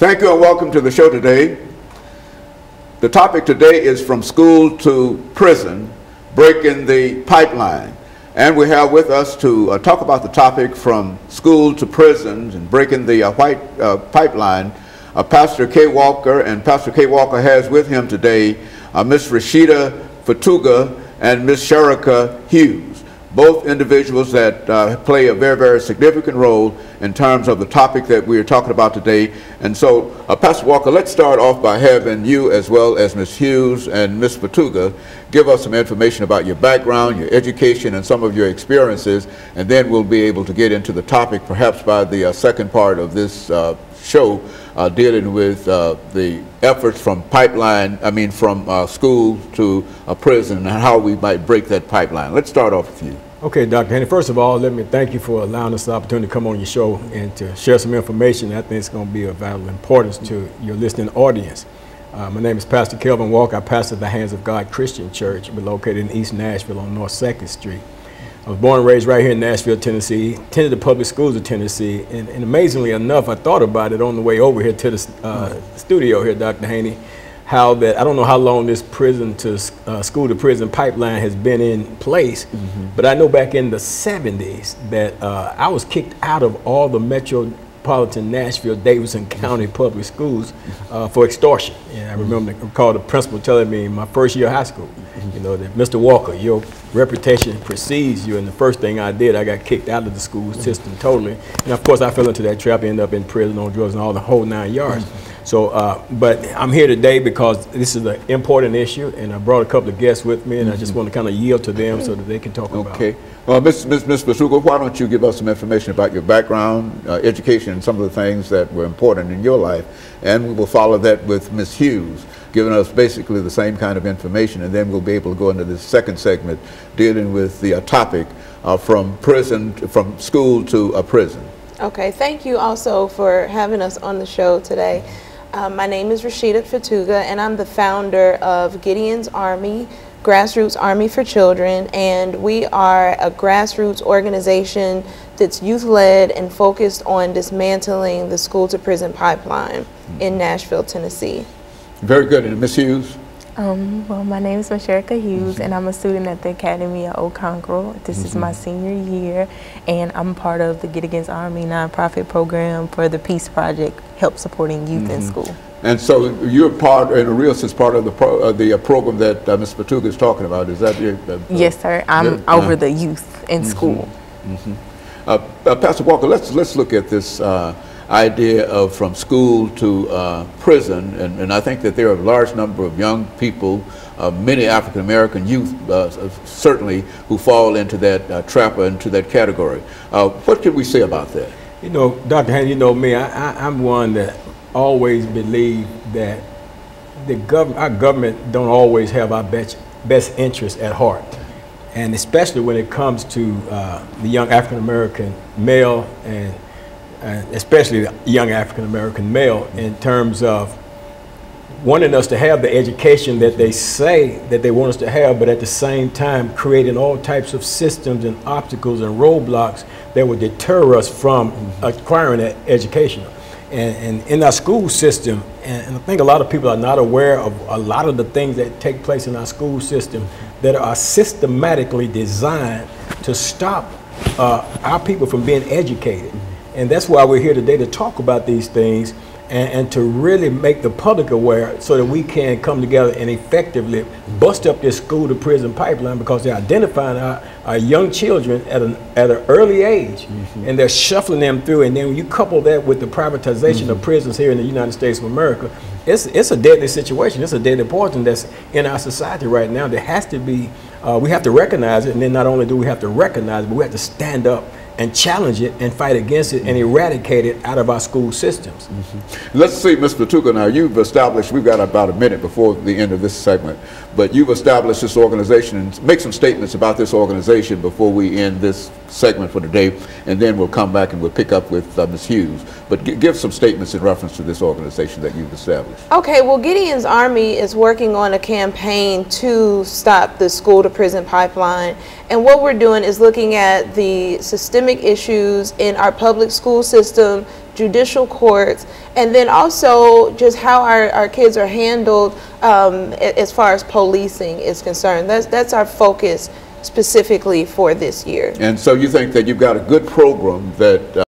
Thank you and welcome to the show today. The topic today is from school to prison, breaking the pipeline. And we have with us to talk about the topic from school to prisons and breaking the white pipeline, Pastor Kay Walker. And Pastor Kay Walker has with him today Ms. Rashida Fatuga and Ms. Sherika Hughes, both individuals that play a very, very significant role in terms of the topic that we are talking about today. And so, Pastor Walker, let's start off by having you, as well as Ms. Hughes and Ms. Fatuga, give us some information about your background, your education, and some of your experiences, and then we'll be able to get into the topic, perhaps by the second part of this show, dealing with the efforts from school to a prison and how we might break that pipeline. Let's start off with you. Okay, Dr. Henry, first of all, let me thank you for allowing us the opportunity to come on your show and to share some information. I think it's going to be of valuable importance to your listening audience. My name is Pastor Kelvin Walker. I pastor the Hands of God Christian Church. We're located in East Nashville on North 2nd Street. I was born and raised right here in Nashville, Tennessee, attended the public schools of Tennessee, and amazingly enough, I thought about it on the way over here to the studio here, Dr. Haney, how that, I don't know how long this prison to school to prison pipeline has been in place, but I know back in the 70s that I was kicked out of all the metropolitan Nashville, Davidson County public schools for extortion. And I recall the principal telling me in my first year of high school, you know, that Mr. Walker, your reputation precedes you, and the first thing I did, I got kicked out of the school system totally. And of course I fell into that trap, ended up in prison on drugs and all the whole 9 yards. So, but I'm here today because this is an important issue, and I brought a couple of guests with me, and I just want to kind of yield to them so that they can talk about it. Okay. Well, Ms. Fatuga, why don't you give us some information about your background, education, and some of the things that were important in your life, and we will follow that with Ms. Hughes, giving us basically the same kind of information, and then we'll be able to go into this second segment dealing with the topic from school to a prison. Okay, thank you also for having us on the show today. My name is Rashida Fatuga, and I'm the founder of Gideon's Army, Grassroots Army for Children, and we are a grassroots organization that's youth-led and focused on dismantling the school-to-prison pipeline in Nashville, Tennessee. Very good. And Ms. Hughes? Well, my name is Sherika Hughes, and I'm a student at the Academy at Okonkwo. This is my senior year, and I'm part of the Get Against Army nonprofit program for the Peace Project, help supporting youth in school. And so you're part, in a real sense, part of the program that Ms. Fatuga is talking about. Is that your? Yes, sir. I'm over the youth in school. Pastor Walker, let's look at this idea of from school to prison, and I think that there are a large number of young people, many African American youth certainly, who fall into that trap, into that category. What can we say about that? You know, Dr. Haney, you know me, I'm one that always believe that our government don't always have our best interests at heart, and especially when it comes to the young African American male, and especially the young African American male, in terms of wanting us to have the education that they say that they want us to have, but at the same time creating all types of systems and obstacles and roadblocks that would deter us from acquiring that education. And in our school system, and I think a lot of people are not aware of a lot of the things that take place in our school system that are systematically designed to stop our people from being educated. And that's why we're here today, to talk about these things and to really make the public aware so that we can come together and effectively bust up this school to prison pipeline, because they're identifying our young children at an early age, and they're shuffling them through. And then when you couple that with the privatization of prisons here in the United States of America, it's a deadly situation. It's a deadly poison that's in our society right now. There has to be, we have to recognize it, and then not only do we have to recognize it, but we have to stand up and challenge it and fight against it and eradicate it out of our school systems. Let's see, Ms. Fatuga, now you've established, we've got about a minute before the end of this segment, but you've established this organization, and make some statements about this organization before we end this segment for today, and then we'll come back and we'll pick up with Ms. Hughes. But give some statements in reference to this organization that you've established. Okay, well, Gideon's Army is working on a campaign to stop the school to prison pipeline. And what we're doing is looking at the systemic issues in our public school system judicial courts, and then also just how our kids are handled as far as policing is concerned. That's our focus specifically for this year. And so you think that you've got a good program that